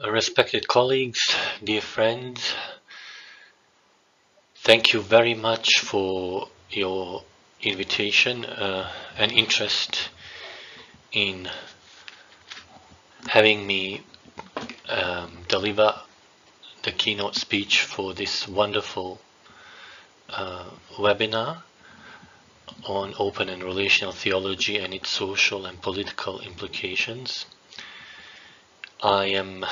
Respected colleagues, dear friends, thank you very much for your invitation and interest in having me deliver the keynote speech for this wonderful webinar on open and relational theology and its social and political implications. I am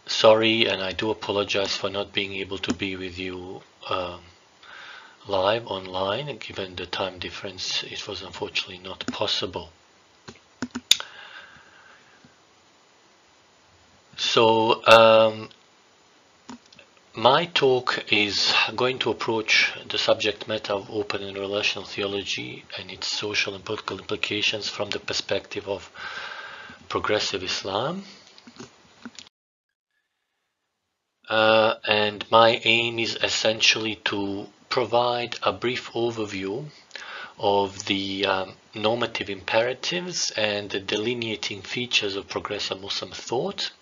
sorry and I do apologize for not being able to be with you live online. Given the time difference, it was unfortunately not possible. So my talk is going to approach the subject matter of open and relational theology and its social and political implications from the perspective of progressive Islam. And my aim is essentially to provide a brief overview of the normative imperatives and the delineating features of progressive Muslim thought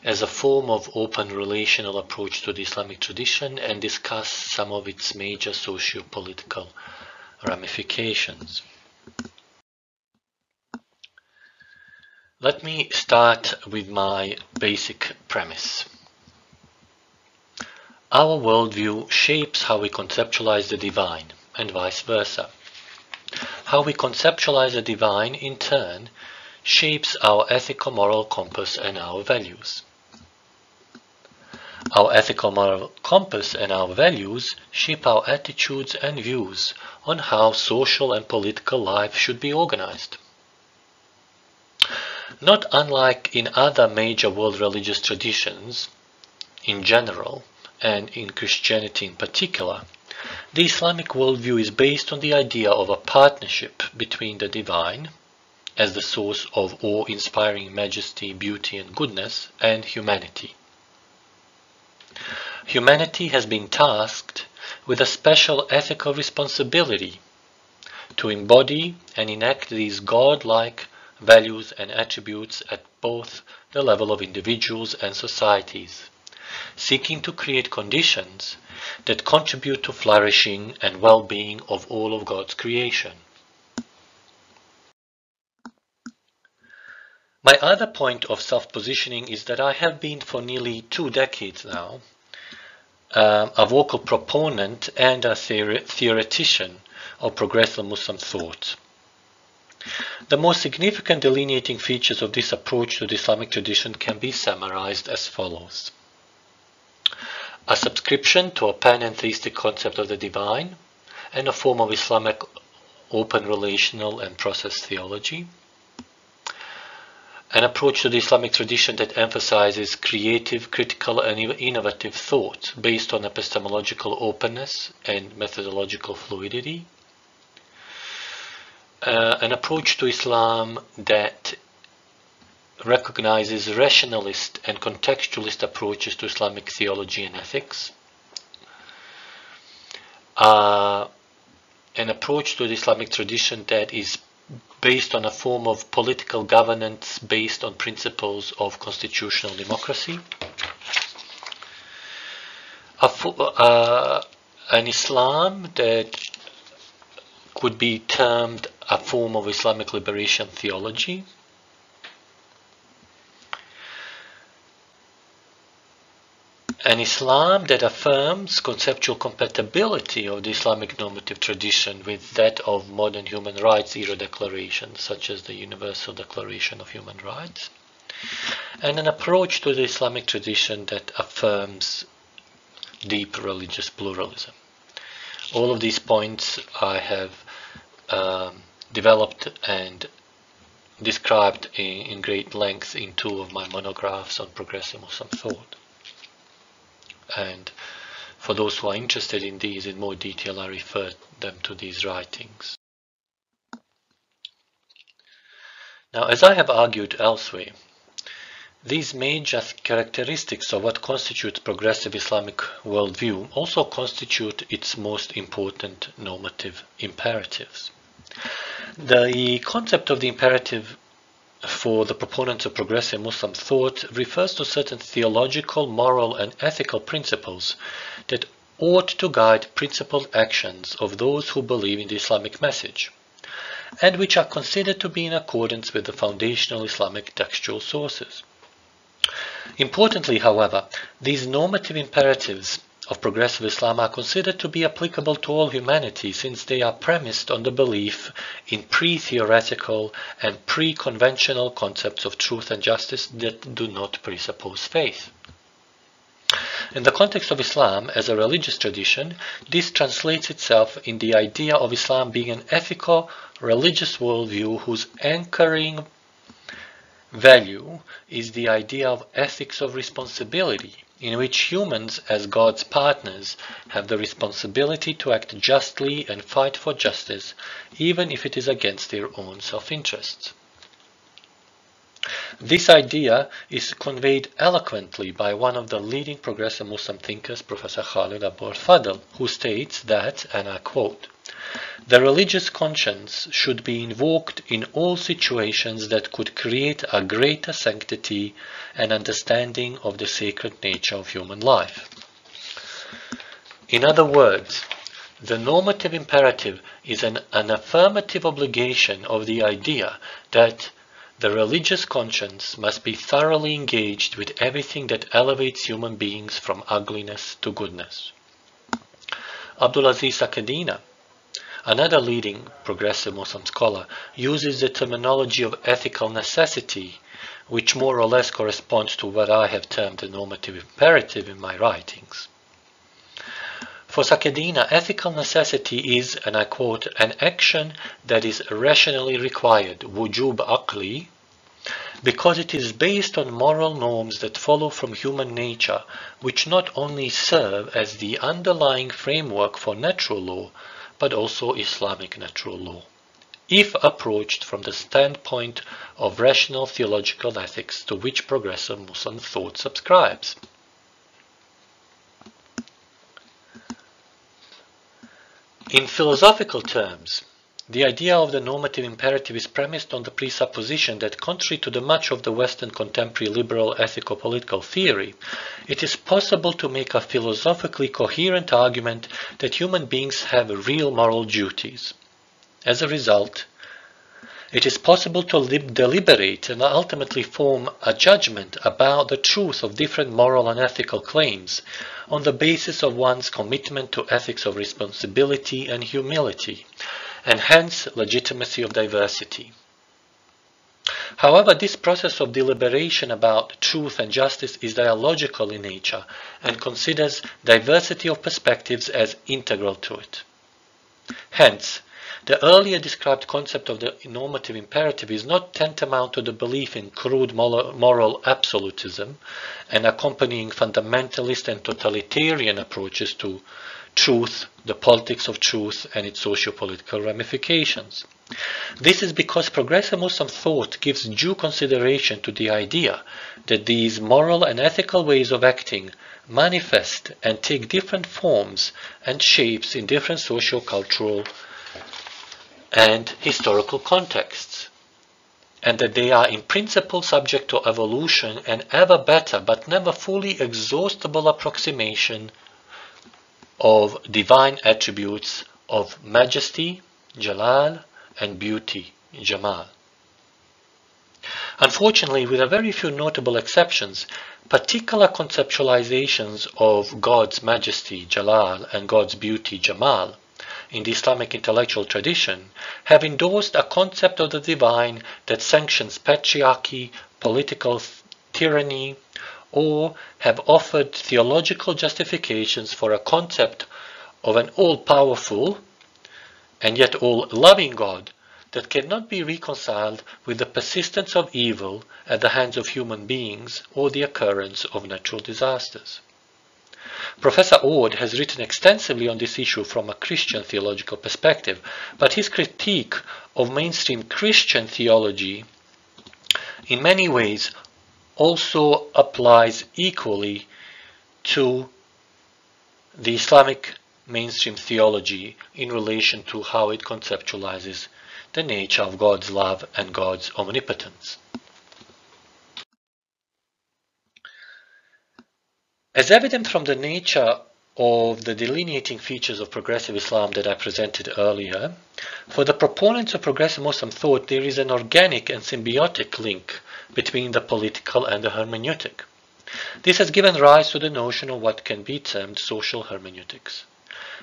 as a form of open relational approach to the Islamic tradition and discuss some of its major socio-political ramifications. Let me start with my basic premise. Our worldview shapes how we conceptualize the divine, and vice versa. How we conceptualize the divine, in turn, shapes our ethical moral compass and our values. Our ethical moral compass and our values shape our attitudes and views on how social and political life should be organized. Not unlike in other major world religious traditions, in general, and in Christianity in particular, the Islamic worldview is based on the idea of a partnership between the divine, as the source of awe-inspiring majesty, beauty, and goodness, and humanity. Humanity has been tasked with a special ethical responsibility to embody and enact these God-like values and attributes at both the level of individuals and societies, seeking to create conditions that contribute to flourishing and well-being of all of God's creation. My other point of self-positioning is that I have been for nearly 2 decades now a vocal proponent and a theoretician of progressive Muslim thought. The most significant delineating features of this approach to the Islamic tradition can be summarized as follows. A subscription to a panentheistic concept of the divine and a form of Islamic open relational and process theology. An approach to the Islamic tradition that emphasizes creative, critical, and innovative thought based on epistemological openness and methodological fluidity. An approach to Islam that recognizes rationalist and contextualist approaches to Islamic theology and ethics. An approach to the Islamic tradition that is based on a form of political governance based on principles of constitutional democracy. An Islam that could be termed a form of Islamic liberation theology. An Islam that affirms conceptual compatibility of the Islamic normative tradition with that of modern human rights era declarations, such as the Universal Declaration of Human Rights. And an approach to the Islamic tradition that affirms deep religious pluralism. All of these points I have developed and described in great length in 2 of my monographs on progressive Muslim thought. And for those who are interested in these in more detail, I refer them to these writings. Now, as I have argued elsewhere, these major characteristics of what constitutes progressive Islamic worldview also constitute its most important normative imperatives. The concept of the imperative for the proponents of progressive Muslim thought refers to certain theological, moral, and ethical principles that ought to guide principled actions of those who believe in the Islamic message, and which are considered to be in accordance with the foundational Islamic textual sources. Importantly, however, these normative imperatives of progressive Islam are considered to be applicable to all humanity, since they are premised on the belief in pre-theoretical and pre-conventional concepts of truth and justice that do not presuppose faith. In the context of Islam as a religious tradition, this translates itself in the idea of Islam being an ethical, religious worldview whose anchoring value is the idea of ethics of responsibility, in which humans, as God's partners, have the responsibility to act justly and fight for justice, even if it is against their own self-interests. This idea is conveyed eloquently by one of the leading progressive Muslim thinkers, Professor Khalid Abu al-Fadl, who states that, and I quote, "The religious conscience should be invoked in all situations that could create a greater sanctity and understanding of the sacred nature of human life." In other words, the normative imperative is an affirmative obligation of the idea that the religious conscience must be thoroughly engaged with everything that elevates human beings from ugliness to goodness. Abdulaziz Sakadina, another leading progressive Muslim scholar, uses the terminology of ethical necessity, which more or less corresponds to what I have termed the normative imperative in my writings. For Sakadina, ethical necessity is, and I quote, "an action that is rationally required, wujub aqli, because it is based on moral norms that follow from human nature, which not only serve as the underlying framework for natural law, but also Islamic natural law, if approached from the standpoint of rational theological ethics to which progressive Muslim thought subscribes." In philosophical terms, the idea of the normative imperative is premised on the presupposition that, contrary to the much of the Western contemporary liberal ethico-political theory, it is possible to make a philosophically coherent argument that human beings have real moral duties. As a result, it is possible to deliberate and ultimately form a judgment about the truth of different moral and ethical claims on the basis of one's commitment to ethics of responsibility and humility, and hence legitimacy of diversity. However, this process of deliberation about truth and justice is dialogical in nature and considers diversity of perspectives as integral to it. Hence, the earlier described concept of the normative imperative is not tantamount to the belief in crude moral absolutism and accompanying fundamentalist and totalitarian approaches to truth, the politics of truth, and its socio-political ramifications. This is because progressive Muslim thought gives due consideration to the idea that these moral and ethical ways of acting manifest and take different forms and shapes in different socio-cultural and historical contexts, and that they are in principle subject to evolution and ever better but never fully exhaustible approximation of divine attributes of majesty, jalal, and beauty, jamal. Unfortunately, with a very few notable exceptions, particular conceptualizations of God's majesty, jalal, and God's beauty, jamal, in the Islamic intellectual tradition, have endorsed a concept of the divine that sanctions patriarchy, political tyranny, or have offered theological justifications for a concept of an all-powerful and yet all-loving God that cannot be reconciled with the persistence of evil at the hands of human beings or the occurrence of natural disasters. Professor Ord has written extensively on this issue from a Christian theological perspective, but his critique of mainstream Christian theology in many ways also applies equally to the Islamic mainstream theology in relation to how it conceptualizes the nature of God's love and God's omnipotence. As evident from the nature of the delineating features of progressive Islam that I presented earlier, for the proponents of progressive Muslim thought there is an organic and symbiotic link between the political and the hermeneutic. This has given rise to the notion of what can be termed social hermeneutics,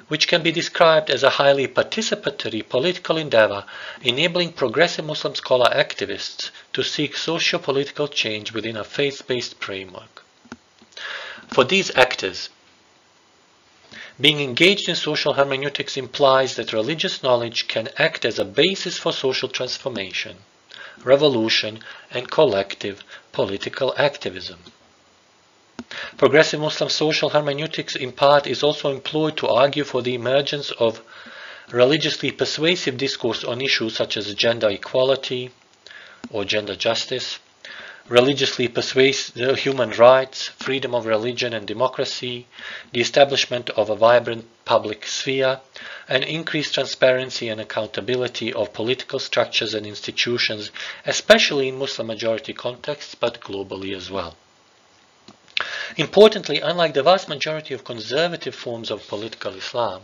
which can be described as a highly participatory political endeavor enabling progressive Muslim scholar activists to seek socio-political change within a faith-based framework. For these actors, being engaged in social hermeneutics implies that religious knowledge can act as a basis for social transformation, revolution, and collective political activism. Progressive Muslim social hermeneutics in part is also employed to argue for the emergence of religiously persuasive discourse on issues such as gender equality or gender justice, religiously persuasive human rights, freedom of religion and democracy, the establishment of a vibrant public sphere, and increased transparency and accountability of political structures and institutions, especially in Muslim-majority contexts, but globally as well. Importantly, unlike the vast majority of conservative forms of political Islam,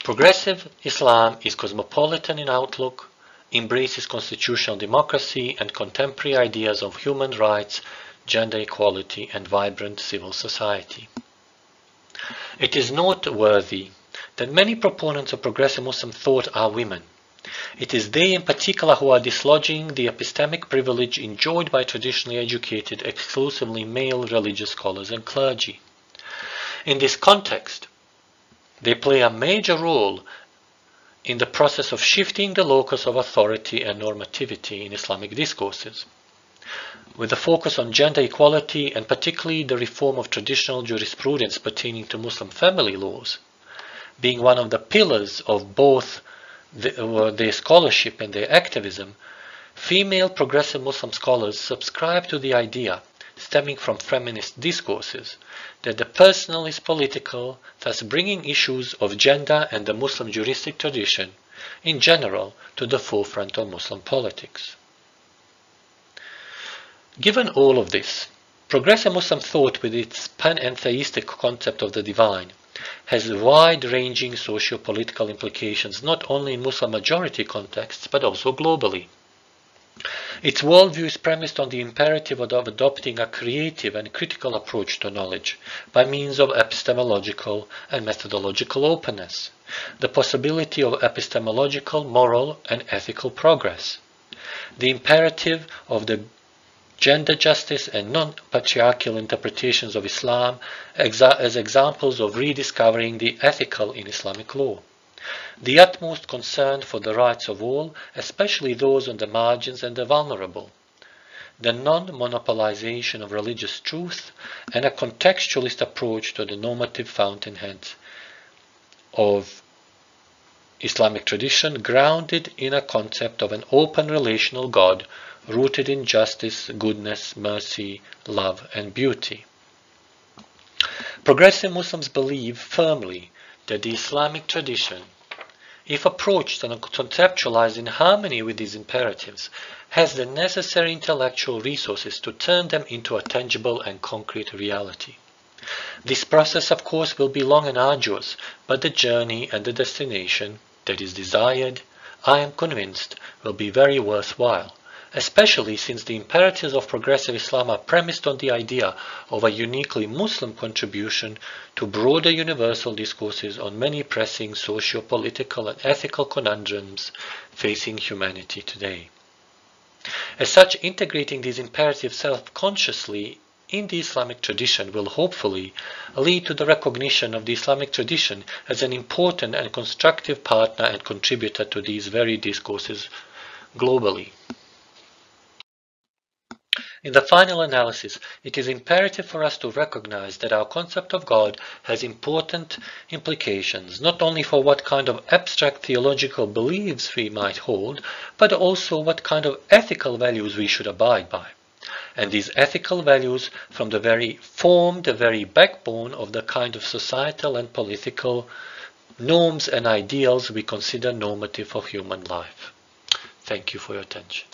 progressive Islam is cosmopolitan in outlook, embraces constitutional democracy and contemporary ideas of human rights, gender equality, and vibrant civil society. It is noteworthy that many proponents of progressive Muslim thought are women. It is they in particular who are dislodging the epistemic privilege enjoyed by traditionally educated, exclusively male religious scholars and clergy. In this context, they play a major role in the process of shifting the locus of authority and normativity in Islamic discourses. With a focus on gender equality and particularly the reform of traditional jurisprudence pertaining to Muslim family laws, being one of the pillars of both their scholarship and their activism, female progressive Muslim scholars subscribe to the idea, stemming from feminist discourses, that the personal is political, thus bringing issues of gender and the Muslim juristic tradition in general to the forefront of Muslim politics. Given all of this, progressive Muslim thought with its panentheistic concept of the divine has wide-ranging socio-political implications not only in Muslim-majority contexts but also globally. Its worldview is premised on the imperative of adopting a creative and critical approach to knowledge by means of epistemological and methodological openness, the possibility of epistemological, moral, and ethical progress, the imperative of the gender justice and non-patriarchal interpretations of Islam as examples of rediscovering the ethical in Islamic law, the utmost concern for the rights of all, especially those on the margins and the vulnerable, the non-monopolization of religious truth, and a contextualist approach to the normative fountainheads of Islamic tradition grounded in a concept of an open relational God rooted in justice, goodness, mercy, love, and beauty. Progressive Muslims believe firmly that the Islamic tradition, if approached and conceptualized in harmony with these imperatives, has the necessary intellectual resources to turn them into a tangible and concrete reality. This process, of course, will be long and arduous, but the journey and the destination that is desired, I am convinced, will be very worthwhile, especially since the imperatives of progressive Islam are premised on the idea of a uniquely Muslim contribution to broader universal discourses on many pressing socio-political and ethical conundrums facing humanity today. As such, integrating these imperatives self-consciously in the Islamic tradition will hopefully lead to the recognition of the Islamic tradition as an important and constructive partner and contributor to these very discourses globally. In the final analysis, it is imperative for us to recognize that our concept of God has important implications, not only for what kind of abstract theological beliefs we might hold, but also what kind of ethical values we should abide by. And these ethical values form the very backbone of the kind of societal and political norms and ideals we consider normative of human life. Thank you for your attention.